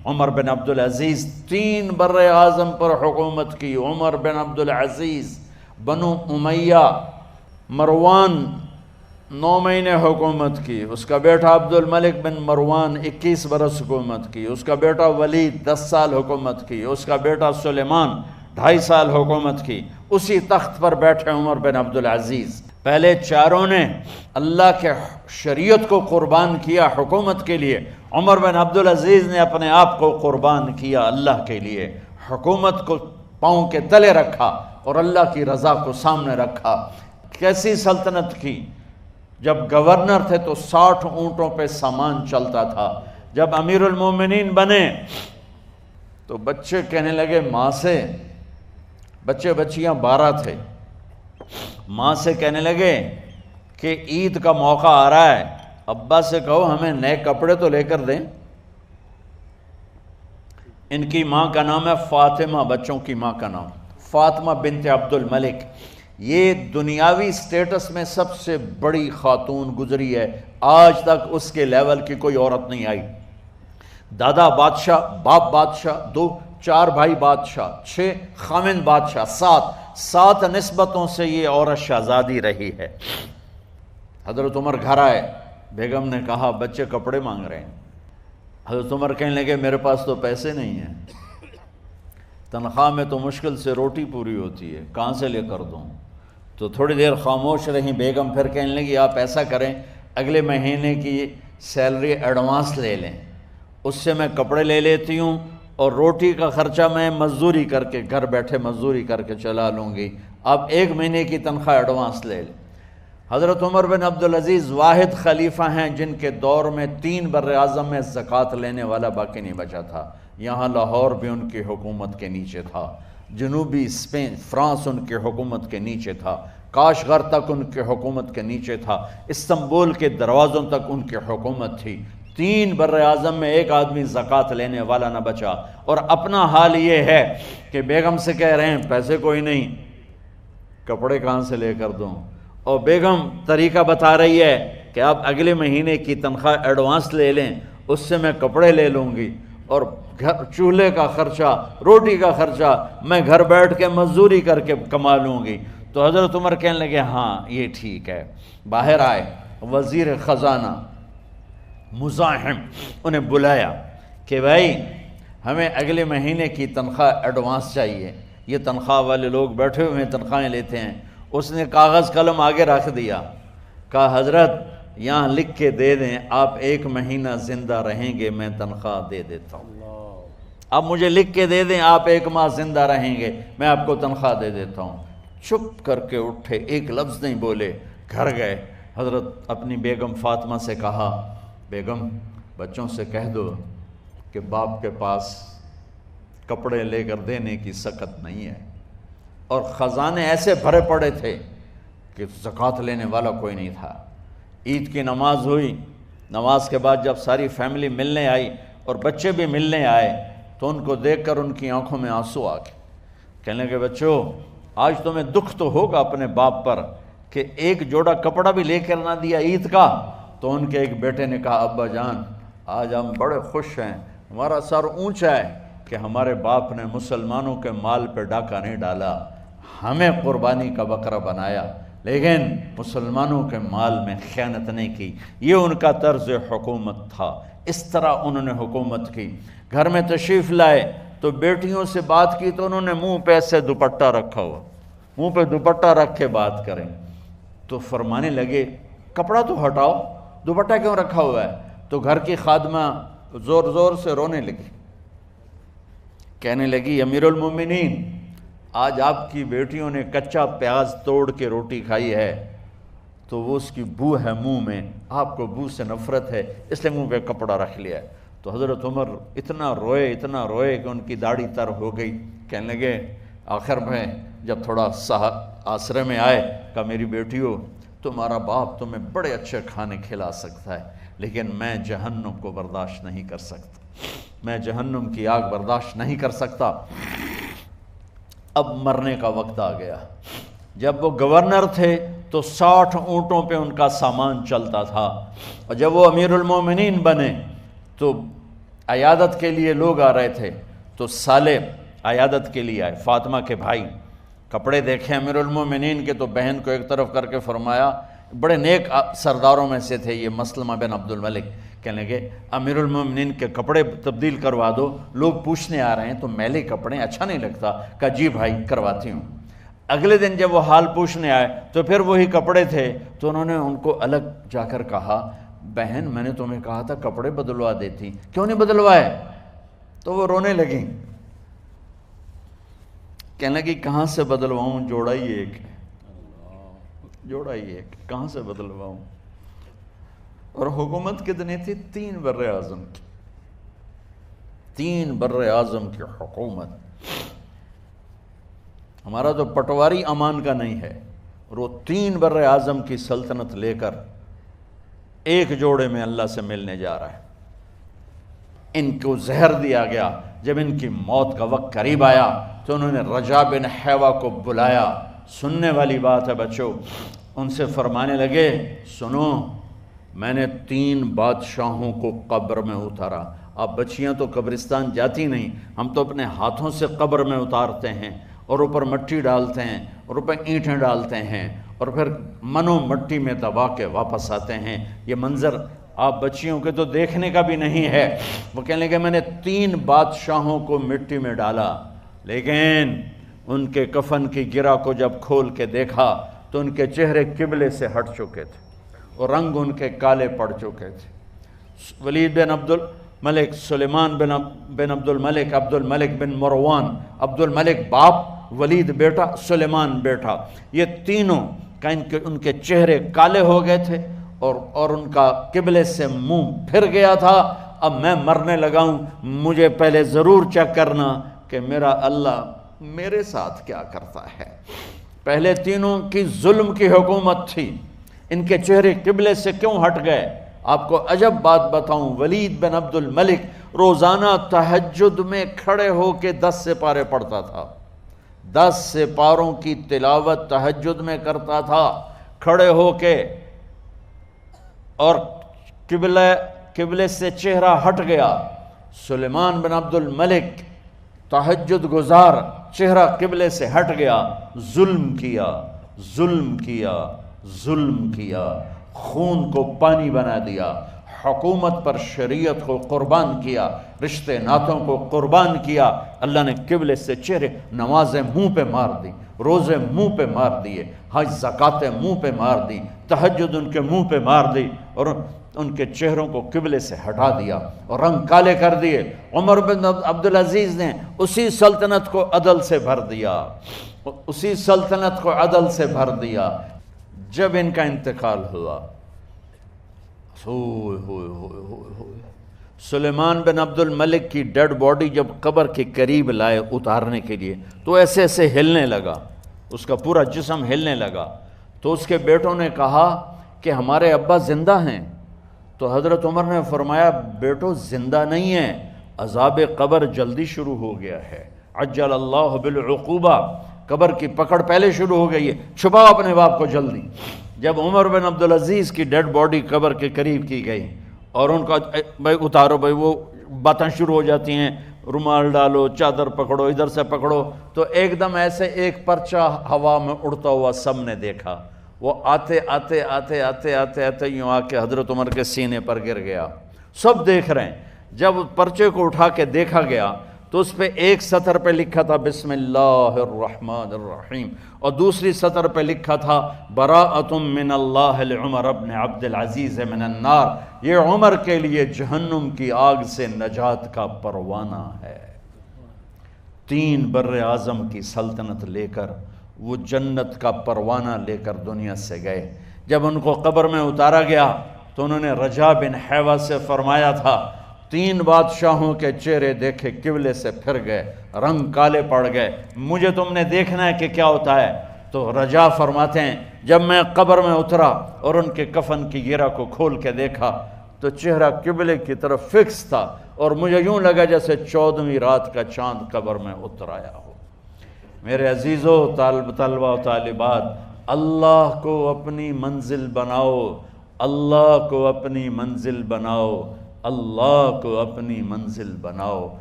عمر بن عبدالعزیز 3 بر اعظم پر حکومت کی. عمر بن عبدالعزیز، بنو امیہ، مروان 9 مہینے حکومت کی. اس کا بیٹا عبد الملک بن مروان 21 برس حکومت کی. اس کا بیٹا ولید 10 سال حکومت کی. اس کا بیٹا سلیمان 2.5 سال حکومت کی. اسی تخت پر بیٹھے عمر بن عبدالعزیز. پہلے چاروں نے اللہ کے شریعت کو قربان کیا حکومت کے لیے. عمر بن عبدالعزیز نے اپنے آپ کو قربان کیا اللہ کے لیے. حکومت کو پاؤں کے تلے رکھا اور اللہ کی رضا کو سامنے رکھا. کیسی سلطنت کی؟ جب گورنر تھے تو 60 اونٹوں پہ سامان چلتا تھا. جب امیر المومنین بنے تو بچے کہنے لگے ماں سے، بچے بچیاں 12 تھے، ماں سے کہنے لگے کہ عید کا موقع آ رہا ہے، ابا سے کہو ہمیں نئے کپڑے تو لے کر دیں. ان کی ماں کا نام ہے فاطمہ، بچوں کی ماں کا نام فاطمہ بنت عبد الملک. یہ دنیاوی سٹیٹس میں سب سے بڑی خاتون گزری ہے. آج تک اس کے لیول کی کوئی عورت نہیں آئی. دادا بادشاہ، باپ بادشاہ، 4 بھائی بادشاہ، 6 خامند بادشاہ، 7 نسبتوں سے یہ عورت شہزادی رہی ہے. حضرت عمر گھر آئے، بیگم نے کہا بچے کپڑے مانگ رہے ہیں. حضرت عمر کہنے لگے میرے پاس تو پیسے نہیں ہیں، تنخواہ میں تو مشکل سے روٹی پوری ہوتی ہے، کہاں سے لے کر دوں؟ تو تھوڑی دیر خاموش رہیں. بیگم پھر کہنے لگی آپ ایسا کریں، اگلے مہینے کی سیلری ایڈوانس لے لیں، اس سے میں کپڑے لے لیتی ہوں اور روٹی کا خرچہ میں مزدوری کر کے گھر بیٹھے مزدوری کر کے چلا لوں گی، آپ 1 مہینے کی تنخواہ ایڈوانس لے لیں. حضرت عمر بن عبدالعزیز واحد خلیفہ ہیں جن کے دور میں 3 بر اعظم میں زکوٰۃ لینے والا باقی نہیں بچا تھا. یہاں لاہور بھی ان کی حکومت کے نیچے تھا، جنوبی اسپین فرانس ان کے حکومت کے نیچے تھا، کاشغر تک ان کے حکومت کے نیچے تھا، استنبول کے دروازوں تک ان کی حکومت تھی. 3 بر اعظم میں ایک آدمی زکوٰۃ لینے والا نہ بچا. اور اپنا حال یہ ہے کہ بیگم سے کہہ رہے ہیں پیسے کوئی نہیں، کپڑے کہاں سے لے کر دوں؟ اور بیگم طریقہ بتا رہی ہے کہ آپ اگلے مہینے کی تنخواہ ایڈوانس لے لیں، اس سے میں کپڑے لے لوں گی اور چولہے کا خرچہ، روٹی کا خرچہ میں گھر بیٹھ کے مزدوری کر کے کما لوں گی. تو حضرت عمر کہنے لگے ہاں یہ ٹھیک ہے. باہر آئے وزیر خزانہ مزاحم، انہیں بلایا کہ بھائی ہمیں اگلے مہینے کی تنخواہ ایڈوانس چاہیے. یہ تنخواہ والے لوگ بیٹھے ہوئے تنخواہیں لیتے ہیں. اس نے کاغذ قلم آگے رکھ دیا، کہا حضرت یہاں لکھ کے دے دیں آپ 1 مہینہ زندہ رہیں گے میں تنخواہ دے دیتا ہوں. آپ مجھے لکھ کے دے دیں آپ 1 ماہ زندہ رہیں گے میں آپ کو تنخواہ دے دیتا ہوں. چپ کر کے اٹھے، ایک لفظ نہیں بولے، گھر گئے. حضرت اپنی بیگم فاطمہ سے کہا بیگم بچوں سے کہہ دو کہ باپ کے پاس کپڑے لے کر دینے کی سکت نہیں ہے. اور خزانے ایسے بھرے پڑے تھے کہ زکوٰۃ لینے والا کوئی نہیں تھا. عید کی نماز ہوئی، نماز کے بعد جب ساری فیملی ملنے آئی اور بچے بھی ملنے آئے تو ان کو دیکھ کر ان کی آنکھوں میں آنسو آ گئے. کہنے لگے بچوں آج تمہیں دکھ تو ہوگا اپنے باپ پر کہ ایک جوڑا کپڑا بھی لے کر نہ دیا عید کا. تو ان کے ایک بیٹے نے کہا ابا جان آج ہم بڑے خوش ہیں، ہمارا سر اونچا ہے کہ ہمارے باپ نے مسلمانوں کے مال پہ ڈاکہ نہیں ڈالا، ہمیں قربانی کا بکرا بنایا لیکن مسلمانوں کے مال میں خیانت نہیں کی. یہ ان کا طرز حکومت تھا، اس طرح انہوں نے حکومت کی. گھر میں تشریف لائے تو بیٹیوں سے بات کی تو انہوں نے منہ پہ ایسے دوپٹہ رکھا ہوا، منہ پہ دوپٹہ رکھ کے بات کریں. تو فرمانے لگے کپڑا تو ہٹاؤ، دوپٹہ کیوں رکھا ہوا ہے؟ تو گھر کی خادمہ زور زور سے رونے لگی، کہنے لگی امیر المومنین آج آپ کی بیٹیوں نے کچا پیاز توڑ کے روٹی کھائی ہے تو وہ اس کی بو ہے منہ میں، آپ کو بو سے نفرت ہے اس لیے منہ پہ کپڑا رکھ لیا ہے. تو حضرت عمر اتنا روئے کہ ان کی داڑھی تر ہو گئی. کہنے لگے آخر میں جب تھوڑا آسرے میں آئے کہا میری بیٹیوں تمہارا باپ تمہیں بڑے اچھے کھانے کھلا سکتا ہے لیکن میں جہنم کو برداشت نہیں کر سکتا، میں جہنم کی آگ برداشت نہیں کر سکتا. اب مرنے کا وقت آ گیا. جب وہ گورنر تھے تو 60 اونٹوں پہ ان کا سامان چلتا تھا، اور جب وہ امیر المومنین بنے تو عیادت کے لیے لوگ آ رہے تھے تو سالے عیادت کے لیے آئے، فاطمہ کے بھائی، کپڑے دیکھے امیر المومنین کے تو بہن کو ایک طرف کر کے فرمایا، بڑے نیک سرداروں میں سے تھے یہ مسلمہ بن عبد الملک، کہنے لگے امیر المومنین کے کپڑے تبدیل کروا دو، لوگ پوچھنے آ رہے ہیں تو میلے کپڑے اچھا نہیں لگتا، کہا جی بھائی کرواتی ہوں۔ اگلے دن جب وہ حال پوچھنے آئے تو پھر وہی کپڑے تھے، تو انہوں نے ان کو الگ جا کر کہا بہن میں نے تمہیں کہا تھا کپڑے بدلوا دیتی، کیوں نہیں بدلوائے؟ تو وہ رونے لگیں، کہنے لگی کہاں سے بدلواؤں، جوڑا ہی ایک ہے، جوڑا ہی ایک، کہاں سے بدلواؤں؟ اور حکومت کتنی تھی؟ 3 بر اعظم کی، 3 بر اعظم کی حکومت۔ ہمارا تو پٹواری امان کا نہیں ہے، اور وہ 3 بر اعظم کی سلطنت لے کر ایک جوڑے میں اللہ سے ملنے جا رہا ہے۔ ان کو زہر دیا گیا، جب ان کی موت کا وقت قریب آیا تو انہوں نے رجا بن حیوہ کو بلایا، سننے والی بات ہے بچوں، ان سے فرمانے لگے سنو میں نے 3 بادشاہوں کو قبر میں اتارا، اب بچیاں تو قبرستان جاتی نہیں، ہم تو اپنے ہاتھوں سے قبر میں اتارتے ہیں اور اوپر مٹی ڈالتے ہیں اور اوپر اینٹیں ڈالتے ہیں اور پھر منو مٹی میں دبا کے واپس آتے ہیں، یہ منظر آپ بچیوں کے تو دیکھنے کا بھی نہیں ہے۔ وہ کہنے لگے میں نے 3 بادشاہوں کو مٹی میں ڈالا، لیکن ان کے کفن کی گرہ کو جب کھول کے دیکھا تو ان کے چہرے قبلے سے ہٹ چکے تھے اور رنگ ان کے کالے پڑ چکے تھے۔ ولید بن عبد الملک، سلیمان بن عبد الملک، عبد الملک بن مروان، عبد الملک باپ، ولید بیٹا، سلیمان بیٹا، یہ تینوں کا ان کے چہرے کالے ہو گئے تھے اور ان کا قبلے سے منہ پھر گیا تھا۔ اب میں مرنے لگا ہوں، مجھے پہلے ضرور چیک کرنا کہ میرا اللہ میرے ساتھ کیا کرتا ہے۔ پہلے تینوں کی ظلم کی حکومت تھی، ان کے چہرے قبلے سے کیوں ہٹ گئے؟ آپ کو عجب بات بتاؤں، ولید بن عبد الملک روزانہ تہجد میں کھڑے ہو کے 10 سپارے پڑھتا تھا، 10 سپاروں کی تلاوت تہجد میں کرتا تھا کھڑے ہو کے، اور قبلے سے چہرہ ہٹ گیا۔ سلیمان بن عبد الملک تہجد گزار، چہرہ قبلے سے ہٹ گیا، ظلم کیا، ظلم کیا، ظلم کیا، خون کو پانی بنا دیا، حکومت پر شریعت کو قربان کیا، رشتے ناتوں کو قربان کیا۔ اللہ نے قبلے سے چہرے، نمازیں منہ پہ مار دی، روزے منہ پہ مار دیے، حج زکاتیں منہ پہ مار دی، تہجد ان کے منہ پہ مار دی، اور ان کے چہروں کو قبلے سے ہٹا دیا اور رنگ کالے کر دیے۔ عمر بن عبدالعزیز نے اسی سلطنت کو عدل سے بھر دیا، اسی سلطنت کو عدل سے بھر دیا۔ جب ان کا انتقال ہوا، سلیمان بن عبد الملک کی ڈیڈ باڈی جب قبر کے قریب لائے اتارنے کے لیے تو ایسے ایسے ہلنے لگا، اس کا پورا جسم ہلنے لگا، تو اس کے بیٹوں نے کہا کہ ہمارے ابا زندہ ہیں، تو حضرت عمر نے فرمایا بیٹو زندہ نہیں ہیں، عذاب قبر جلدی شروع ہو گیا ہے، عجل اللہ بالعقوبہ، قبر کی پکڑ پہلے شروع ہو گئی ہے، چھپاؤ اپنے باپ کو جلدی۔ جب عمر بن عبدالعزیز کی ڈیڈ باڈی قبر کے قریب کی گئی اور ان کا بھائی اتارو، بھائی وہ باتیں شروع ہو جاتی ہیں، رومال ڈالو، چادر پکڑو، ادھر سے پکڑو، تو ایک دم ایسے ایک پرچہ ہوا میں اڑتا ہوا سب نے دیکھا، وہ آتے آتے آتے آتے آتے آتے یوں آ کے حضرت عمر کے سینے پر گر گیا، سب دیکھ رہے ہیں۔ جب پرچے کو اٹھا کے دیکھا گیا تو اس پہ ایک سطر پہ لکھا تھا بسم اللہ الرحمن الرحیم، اور دوسری سطر پہ لکھا تھا براءۃ من اللہ لعمر بن عبد العزیز من النار، یہ عمر کے لیے جہنم کی آگ سے نجات کا پروانہ ہے۔ 3 بر اعظم کی سلطنت لے کر وہ جنت کا پروانہ لے کر دنیا سے گئے۔ جب ان کو قبر میں اتارا گیا تو انہوں نے رجا بن حیوہ سے فرمایا تھا 3 بادشاہوں کے چہرے دیکھے قبلے سے پھر گئے، رنگ کالے پڑ گئے، مجھے تم نے دیکھنا ہے کہ کیا ہوتا ہے؟ تو رجا فرماتے ہیں جب میں قبر میں اترا اور ان کے کفن کی گرہ کو کھول کے دیکھا تو چہرہ قبلے کی طرف فکس تھا، اور مجھے یوں لگا جیسے 14ویں رات کا چاند قبر میں اتر آیا ہو۔ میرے عزیزو، طلبہ و طالبات، اللہ کو اپنی منزل بناؤ، اللہ کو اپنی منزل بناؤ، اللہ کو اپنی منزل بناؤ۔